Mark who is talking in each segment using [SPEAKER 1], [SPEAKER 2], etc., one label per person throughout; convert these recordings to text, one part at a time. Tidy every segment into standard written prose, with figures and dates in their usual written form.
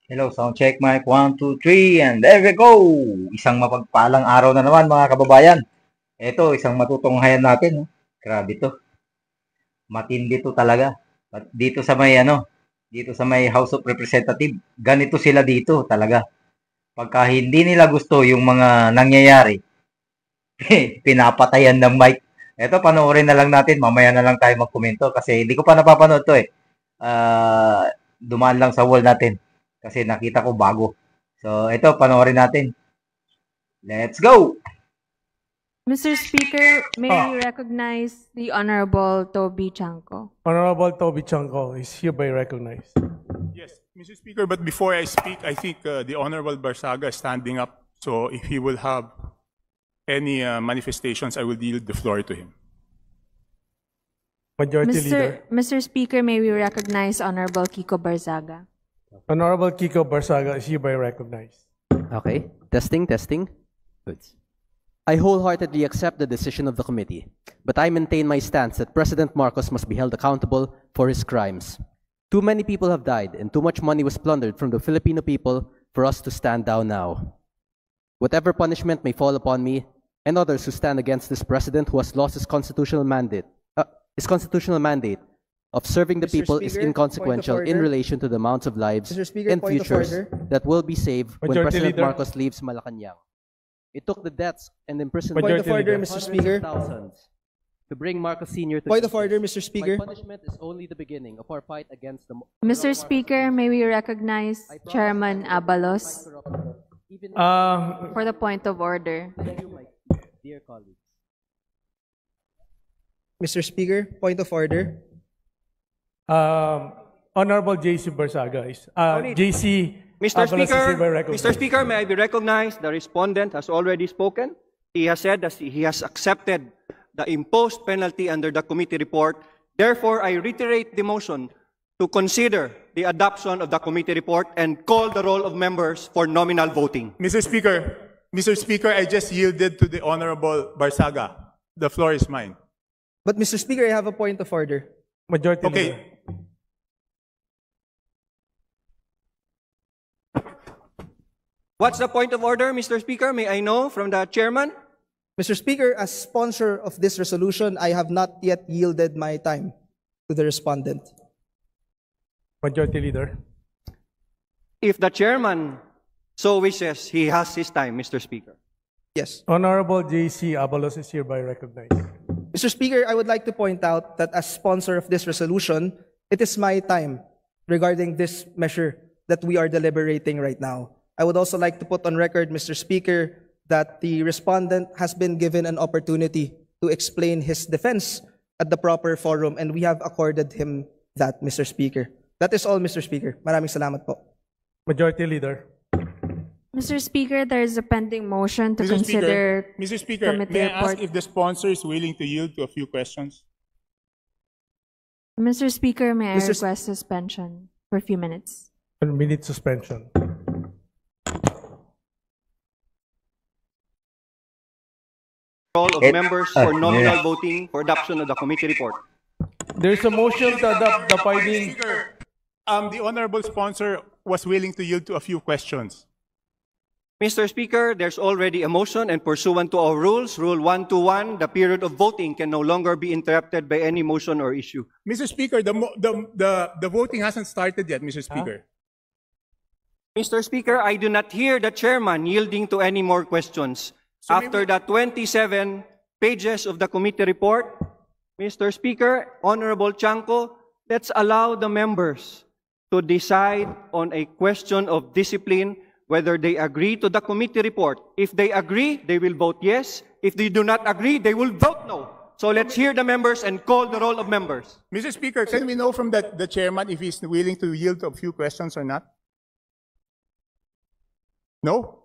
[SPEAKER 1] Hello, sound check mic 1, 2, 3, and there we go! Isang mapagpalang araw na naman mga kababayan. Ito, isang matutunghayan natin. Grabe to. Matindi to talaga. At dito sa may dito sa may House of Representative, ganito sila dito talaga. Pagka hindi nila gusto yung mga nangyayari, pinapatayan ng mic. Ito, panoorin na lang natin. Mamaya na lang tayo magkomento kasi hindi ko pa napapanood to eh. Dumaan lang sa wall natin. Kasi nakita ko bago. So, ito, panoorin natin. Let's go!
[SPEAKER 2] Mr. Speaker, may we recognize the Honorable Toby Chanco.
[SPEAKER 3] Honorable Toby Chanco is hereby recognized.
[SPEAKER 4] Yes, Mr. Speaker, but before I speak, I think the Honorable Barsaga is standing up. So if he will have any manifestations, I will yield the floor to him.
[SPEAKER 3] Majority Leader.
[SPEAKER 2] Mr. Speaker, may we recognize Honorable Kiko Barzaga.
[SPEAKER 3] Honorable Kiko Barsaga is hereby recognized.
[SPEAKER 5] Okay, testing. Good. I wholeheartedly accept the decision of the committee, but I maintain my stance that President Marcos must be held accountable for his crimes. Too many people have died and too much money was plundered from the Filipino people for us to stand down now. Whatever punishment may fall upon me and others who stand against this president who has lost his constitutional mandate of serving the
[SPEAKER 6] Mr.
[SPEAKER 5] people
[SPEAKER 6] Speaker,
[SPEAKER 5] is inconsequential
[SPEAKER 6] point of
[SPEAKER 5] in
[SPEAKER 6] order.
[SPEAKER 5] relation to the amounts of lives
[SPEAKER 6] Mr. Speaker,
[SPEAKER 5] and
[SPEAKER 6] point of
[SPEAKER 5] futures
[SPEAKER 6] order.
[SPEAKER 5] that will be saved when
[SPEAKER 3] Majority
[SPEAKER 5] President
[SPEAKER 3] Leader.
[SPEAKER 5] Marcos leaves Malacanang. It took the deaths and imprisonment
[SPEAKER 6] Point of
[SPEAKER 3] Majority
[SPEAKER 6] order,
[SPEAKER 3] Leader.
[SPEAKER 6] Mr.
[SPEAKER 5] hundreds
[SPEAKER 6] Speaker.
[SPEAKER 5] of thousands to bring Marcos Sr. to
[SPEAKER 6] Point of
[SPEAKER 5] justice.
[SPEAKER 6] order, Mr. Speaker.
[SPEAKER 5] My punishment is only the beginning of our fight against the
[SPEAKER 2] Mr. Speaker, may we recognize Chairman Abalos
[SPEAKER 5] even
[SPEAKER 2] for the point of order.
[SPEAKER 5] thank you, my dear colleagues.
[SPEAKER 6] Mr. Speaker, point of order.
[SPEAKER 3] Honorable JC Barsaga is
[SPEAKER 7] need.
[SPEAKER 3] JC
[SPEAKER 7] Mr.
[SPEAKER 3] Abalos is hereby
[SPEAKER 7] Speaker,
[SPEAKER 3] recognized.
[SPEAKER 7] Mr. Speaker, may I be recognized? The respondent has already spoken. He has said that he has accepted the imposed penalty under the committee report. Therefore, I reiterate the motion to consider the adoption of the committee report and call the roll of members for nominal voting.
[SPEAKER 4] Mr. Speaker, I just yielded to the Honorable Barsaga. The floor is mine.
[SPEAKER 6] But Mr. Speaker, I have a point of order.
[SPEAKER 3] Majority Leader.
[SPEAKER 4] Okay.
[SPEAKER 7] What's the point of order, Mr. Speaker? May I know from the chairman?
[SPEAKER 6] Mr. Speaker, as sponsor of this resolution, I have not yet yielded my time to the respondent.
[SPEAKER 3] Majority Leader.
[SPEAKER 7] If the chairman so wishes, he has his time, Mr. Speaker.
[SPEAKER 6] Yes.
[SPEAKER 3] Honorable JC Abalos is hereby recognized.
[SPEAKER 6] Mr. Speaker, I would like to point out that as sponsor of this resolution, it is my time regarding this measure that we are deliberating right now. I would also like to put on record, Mr. Speaker, that the respondent has been given an opportunity to explain his defense at the proper forum, and we have accorded him that, Mr. Speaker. That is all, Mr. Speaker. Maraming salamat po.
[SPEAKER 3] Majority Leader.
[SPEAKER 2] Mr. Speaker, there is a pending motion to consider
[SPEAKER 4] Mr. Speaker,
[SPEAKER 2] committee
[SPEAKER 4] may I ask
[SPEAKER 2] report.
[SPEAKER 4] if the sponsor is willing to yield to a few questions?
[SPEAKER 2] Mr. Speaker, may I
[SPEAKER 6] Mr. S-
[SPEAKER 2] request suspension for a few minutes?
[SPEAKER 3] 1 minute suspension.
[SPEAKER 7] Roll of members for nominal voting for adoption of the committee report.
[SPEAKER 3] There's a motion to adopt the finding.
[SPEAKER 4] Speaker, the Honorable Sponsor was willing to yield to a few questions.
[SPEAKER 7] Mr. Speaker, there's already a motion, and pursuant to our rules, Rule 121, the period of voting can no longer be interrupted by any motion or issue.
[SPEAKER 4] Mr. Speaker, the voting hasn't started yet, Mr. Speaker.
[SPEAKER 7] Mr. Speaker, I do not hear the chairman yielding to any more questions.
[SPEAKER 4] So
[SPEAKER 7] After the 27 pages of the committee report, Mr. Speaker, Honorable Chanco, let's allow the members to decide on a question of discipline whether they agree to the committee report. If they agree, they will vote yes. If they do not agree, they will vote no. So let's hear the members and call the roll of members.
[SPEAKER 4] Mr. Speaker, can we know from the chairman if he's willing to yield to a few questions or not? No?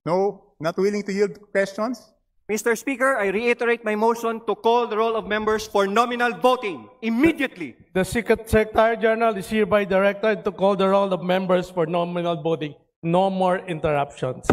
[SPEAKER 4] No? Not willing to yield to questions?
[SPEAKER 7] Mr. Speaker, I reiterate my motion to call the roll of members for nominal voting immediately.
[SPEAKER 3] The Secretary General is hereby directed to call the roll of members for nominal voting. No more interruptions.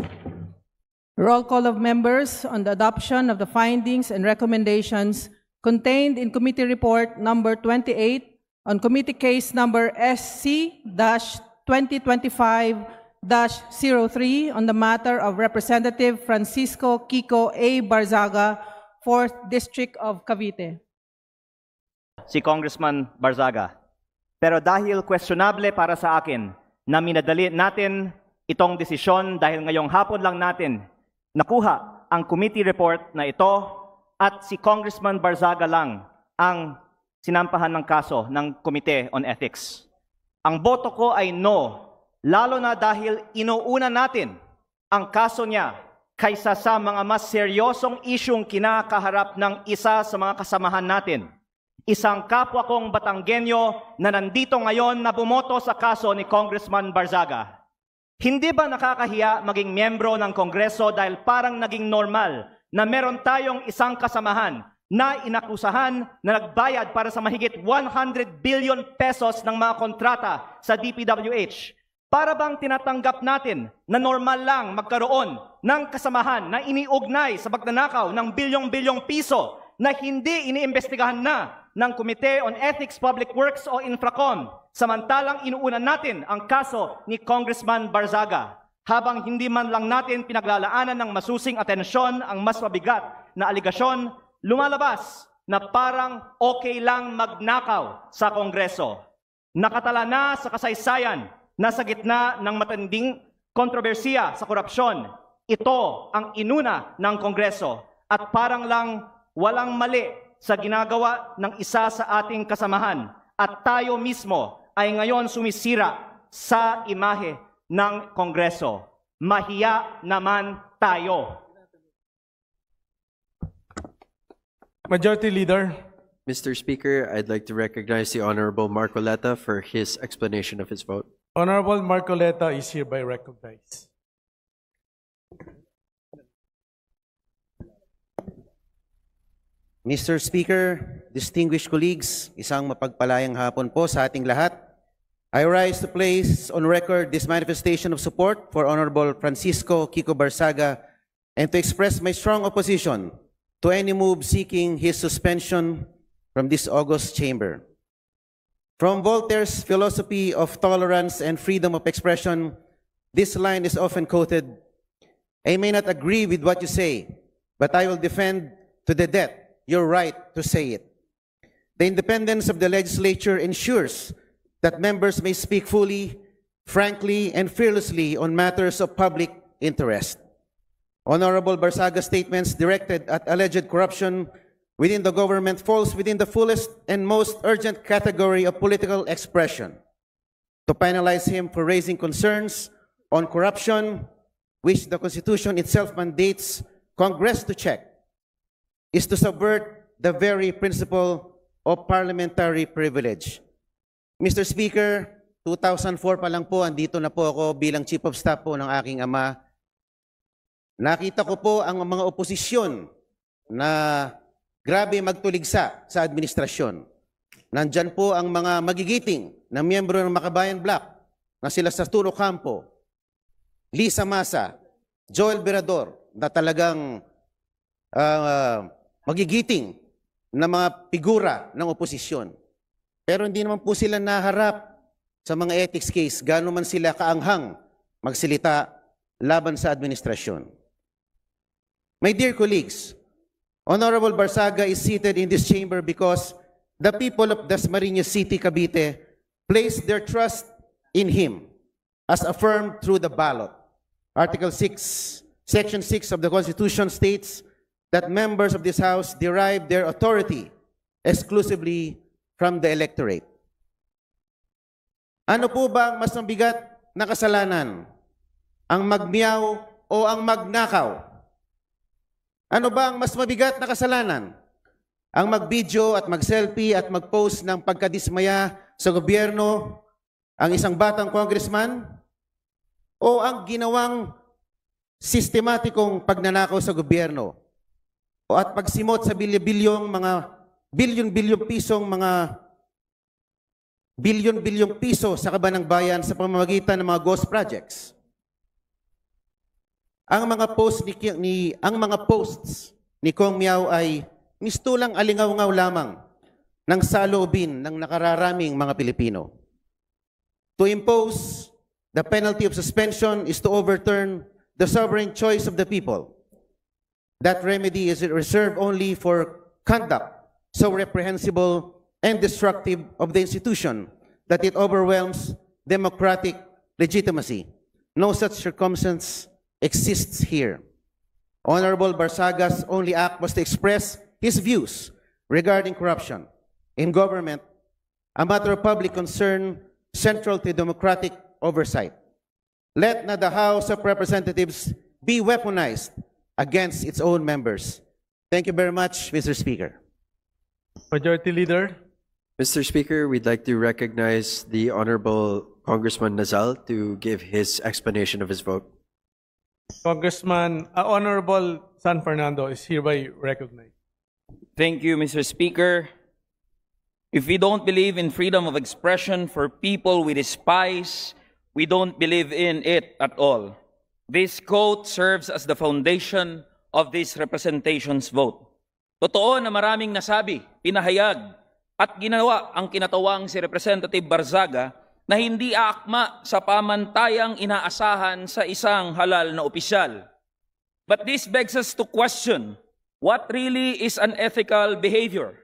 [SPEAKER 8] Roll call of members on the adoption of the findings and recommendations contained in Committee Report Number 28 on Committee Case Number SC-20 2025-03 on the matter of Representative Francisco Kiko A. Barzaga, 4th District of Cavite.
[SPEAKER 9] Si Congressman Barzaga. Pero dahil questionable para sa akin na minadali natin itong desisyon dahil ngayong hapon lang natin nakuha ang committee report na ito at si Congressman Barzaga lang ang sinampahan ng kaso ng Committee on Ethics. Ang boto ko ay no, lalo na dahil inuuna natin ang kaso niya kaysa sa mga mas seryosong isyong kinakaharap ng isa sa mga kasamahan natin. Isang kapwa kong Batanggenyo na nandito ngayon na bumoto sa kaso ni Congressman Barzaga. Hindi ba nakakahiya maging miyembro ng Kongreso dahil parang naging normal na meron tayong isang kasamahan na inakusahan na nagbayad para sa mahigit 100 billion pesos ng mga kontrata sa DPWH? Para bang tinatanggap natin na normal lang magkaroon ng kasamahan na iniugnay sa pagnanakaw ng bilyong-bilyong piso na hindi iniimbestigahan na ng Committee on Ethics, Public Works o Infracom, samantalang inuunan natin ang kaso ni Congressman Barzaga, habang hindi man lang natin pinaglalaanan ng masusing atensyon ang mas mabigat na aligasyon, lumalabas na parang okay lang magnakaw sa Kongreso. Nakatala na sa kasaysayan na sa gitna ng matinding kontrobersiya sa korupsyon, ito ang inuna ng Kongreso at parang lang walang mali sa ginagawa ng isa sa ating kasamahan at tayo mismo ay ngayon sumisira sa imahe ng Kongreso. Mahiya naman tayo.
[SPEAKER 3] Majority Leader.
[SPEAKER 10] Mr. Speaker, I'd like to recognize the Honorable Marcoleta for his explanation of his vote.
[SPEAKER 3] Honorable Marcoleta is hereby recognized.
[SPEAKER 11] Mr. Speaker, distinguished colleagues, isang mapagpalayang hapon po sa ating lahat. I rise to place on record this manifestation of support for Honorable Francisco Kiko Barzaga and to express my strong opposition to any move seeking his suspension from this august chamber. From Voltaire's philosophy of tolerance and freedom of expression, this line is often quoted, "I may not agree with what you say, but I will defend to the death your right to say it." The independence of the legislature ensures that members may speak fully, frankly, and fearlessly on matters of public interest. Honorable Barzaga's statements directed at alleged corruption within the government falls within the fullest and most urgent category of political expression. To penalize him for raising concerns on corruption, which the Constitution itself mandates Congress to check, is to subvert the very principle of parliamentary privilege. Mr. Speaker, 2004 pa lang po, andito na po ako bilang Chief of Staff po ng aking ama. Nakita ko po ang mga oposisyon na grabe magtuligsa sa administrasyon. Nandyan po ang mga magigiting na miyembro ng Makabayan Bloc na sila sa Turo Campo, Lisa Masa, Joel Berador, na talagang magigiting na mga figura ng oposisyon. Pero hindi naman po sila naharap sa mga ethics case, gano'n man sila kaanghang magsilita laban sa administrasyon. My dear colleagues, Honorable Barzaga is seated in this chamber because the people of Dasmariñas City, Cavite, placed their trust in him as affirmed through the ballot. Article 6, Section 6 of the Constitution states that members of this House derive their authority exclusively from the electorate. Ano po ba ang mas mabigat na kasalanan? Ang magmiyaw o ang magnakaw? Ano ba ang mas mabigat na kasalanan? Ang mag-video at mag-selfie at mag-post ng pagkadismaya sa gobyerno, ang isang batang congressman? O ang ginawang sistematikong pagnanakaw sa gobyerno? O at pagsimot sa bilyon-bilyong pisong mga bilyon-bilyong piso sa kaban ng bayan sa pamamagitan ng mga ghost projects? Ang mga posts ni Kong Miao ay mistulang alingaw-ngaw lamang ng saloobin ng nakararaming mga Pilipino. To impose The penalty of suspension is to overturn the sovereign choice of the people. That remedy is reserved only for conduct so reprehensible and destructive of the institution that it overwhelms democratic legitimacy. No such circumstance exists here. Honorable Barsaga's only act was to express his views regarding corruption in government, a matter of public concern central to democratic oversight. Let not the House of Representatives be weaponized against its own members. Thank you very much, Mr. Speaker.
[SPEAKER 3] Majority Leader.
[SPEAKER 10] Mr. Speaker, we'd like to recognize the Honorable Congressman Nazal to give his explanation of his vote.
[SPEAKER 3] Honorable San Fernando is hereby recognized.
[SPEAKER 12] Thank you, Mr. Speaker. If we don't believe in freedom of expression for people we despise, we don't believe in it at all. This quote serves as the foundation of this representation's vote. Totoo na maraming nasabi, pinahayag, at ginawa ang kinatawang si Representative Barzaga na hindi aakma sa pamantayang inaasahan sa isang halal na opisyal. But this begs us to question what really is unethical behavior.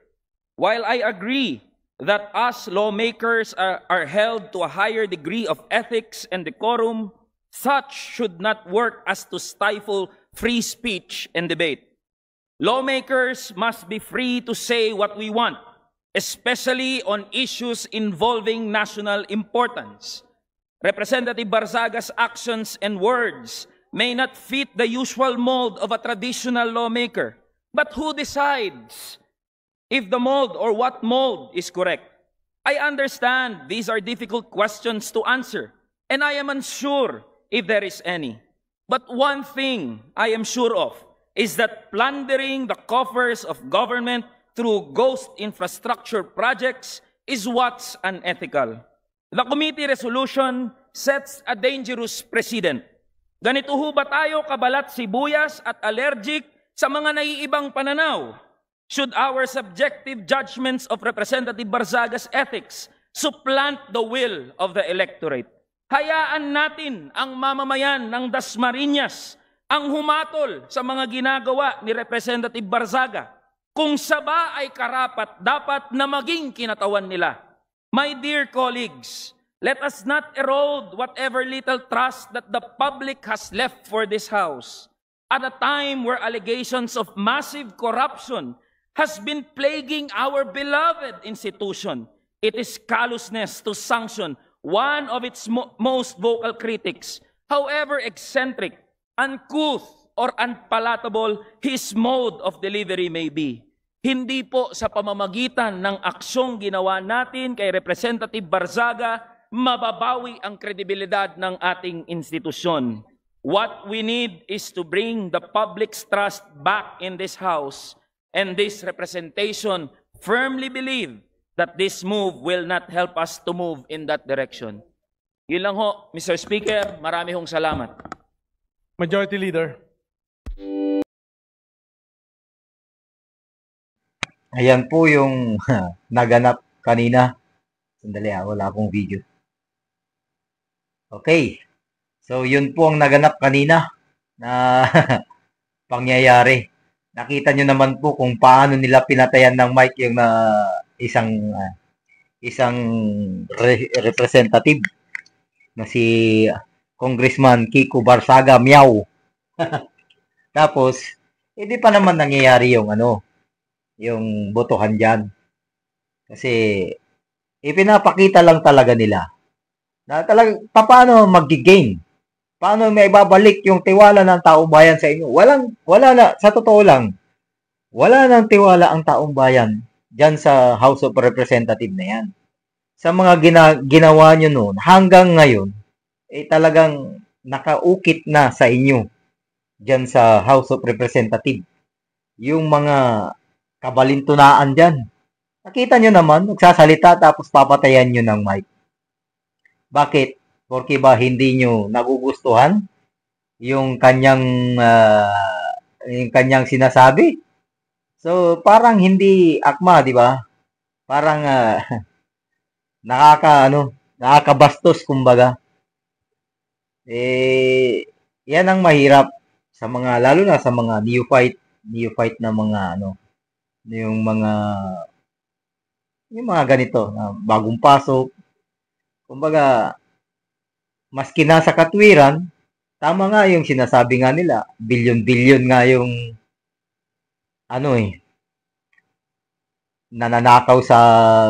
[SPEAKER 12] While I agree that us lawmakers are held to a higher degree of ethics and decorum, such should not work as to stifle free speech and debate. Lawmakers must be free to say what we want, especially on issues involving national importance. Representative Barzaga's actions and words may not fit the usual mold of a traditional lawmaker. But who decides if the mold or what mold is correct? I understand these are difficult questions to answer, and I am unsure if there is any. But one thing I am sure of is that plundering the coffers of government through ghost infrastructure projects is what's unethical. The committee resolution sets a dangerous precedent. Ganito ho ba tayo kabalat sibuyas at allergic sa mga naiibang pananaw? Should our subjective judgments of Representative Barzaga's ethics supplant the will of the electorate? Hayaan natin ang mamamayan ng Dasmariñas ang humatol sa mga ginagawa ni Representative Barzaga kung saba ay karapat dapat na maging kinatawan nila. My dear colleagues, let us not erode whatever little trust that the public has left for this House at a time where allegations of massive corruption has been plaguing our beloved institution. It is callousness to sanction one of its most vocal critics, however eccentric, uncouth, or unpalatable his mode of delivery may be. Hindi po sa pamamagitan ng aksyong ginawa natin kay Representative Barzaga mababawi ang kredibilidad ng ating institusyon. What we need is to bring the public's trust back in this House, and this representation firmly believe that this move will not help us to move in that direction. Yun lang ho, Mr. Speaker. Marami hong salamat.
[SPEAKER 3] Majority Leader.
[SPEAKER 1] Ayan po yung naganap kanina. Sandali wala akong video. Okay. So, yun po ang naganap kanina na pangyayari. Nakita nyo naman po kung paano nila pinatayan ng mic yung isang representative na si Congressman Kiko Barzaga, meow. Tapos, hindi pa naman nangyayari yung yung botohan dyan. Kasi, ipinapakita lang talaga nila na talaga, paano mag-gain? Paano may babalik yung tiwala ng taong bayan sa inyo? Wala na, sa totoo lang, wala nang tiwala ang taong bayan dyan sa House of Representatives na yan. Sa mga ginawa nyo noon, hanggang ngayon, talagang nakaukit na sa inyo dyan sa House of Representatives. Yung mga kabalintunaan dyan. Nakita nyo naman, nagsasalita tapos papatayan nyo ng mic. Bakit? Porque ba hindi nyo nagugustuhan yung kanyang sinasabi? So, parang hindi akma, di ba? Parang nakakabastos, kumbaga. Yan ang mahirap sa mga, lalo na sa mga neophyte na mga yung mga ganito na bagong pasok. Kumbaga, maski nasa katwiran, tama nga yung sinasabi nga nila, bilyon-bilyon nga yung nananakaw sa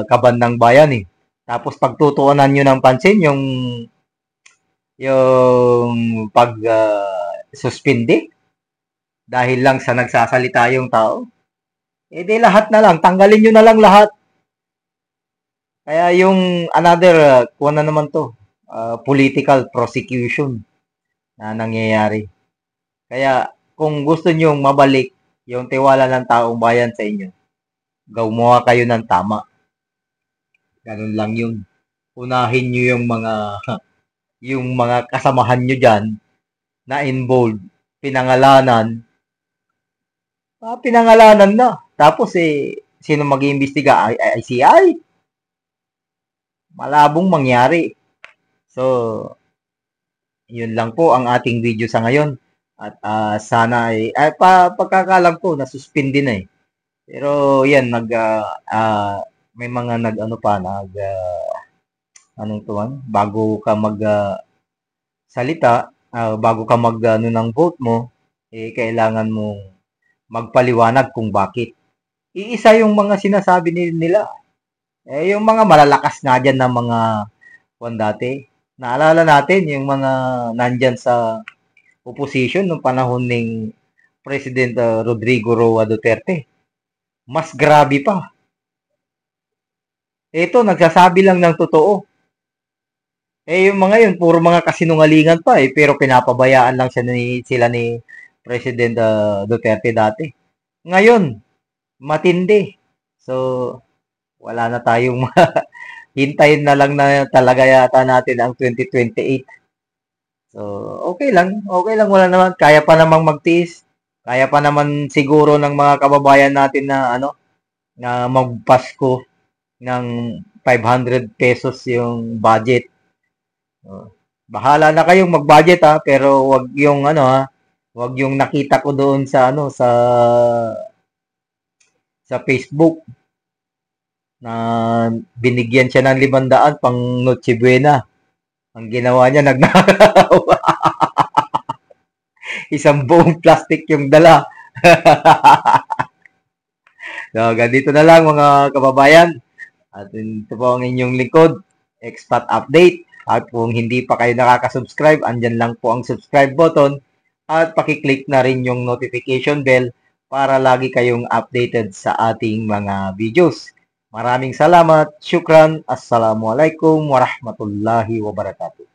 [SPEAKER 1] kaban ng bayan eh. Tapos pagtutuunan nyo ng pansin yung pag-suspindi dahil lang sa nagsasalita yung tao. Di lahat na lang, tanggalin nyo na lang lahat. Kaya yung another, kuha na naman to, political prosecution na nangyayari. Kaya kung gusto nyo mabalik yung tiwala ng taong bayan sa inyo, gumawa kayo ng tama. Ganun lang yun. Unahin nyo yung mga kasamahan nyo dyan na involved, pinangalanan na. Tapos sino mag-iimbestiga? ICI? Malabong mangyari. So, yun lang po ang ating video sa ngayon. At sana pagkakalam ko, nasuspindi na eh. Pero yan, may mga bago ka salita, bago ka ng vote mo, kailangan mo magpaliwanag kung bakit. Iisa yung mga sinasabi nila. Yung mga malalakas nga dyan na mga dati. Naalala natin yung mga nandyan sa opposition noong panahon ng President Rodrigo Roa Duterte. Mas grabe pa. Ito, nagsasabi lang ng totoo. Yung mga yun, puro mga kasinungalingan pa pero pinapabayaan lang sila ni President Duterte dati. Ngayon, matindi. So, wala na tayong hintayin na lang na talaga yata natin ang 2028. So, okay lang. Okay lang, wala naman. Kaya pa namang magtiis. Kaya pa naman siguro ng mga kababayan natin na na magpasko ng 500 pesos yung budget. Bahala na kayong mag-budget pero wag yung wag yung nakita ko doon sa Facebook na binigyan siya ng 500 pang Noche Buena. Ang ginawa niya, nagnakaw. Isang buong plastic yung dala. So, ganito na lang mga kababayan. At ito po ang inyong lingkod, Expat Update. At kung hindi pa kayo nakaka-subscribe, andyan lang po ang subscribe button. At pakiclick na rin yung notification bell para lagi kayong updated sa ating mga videos. Maraming salamat. Syukran. Assalamualaikum warahmatullahi wabarakatuh.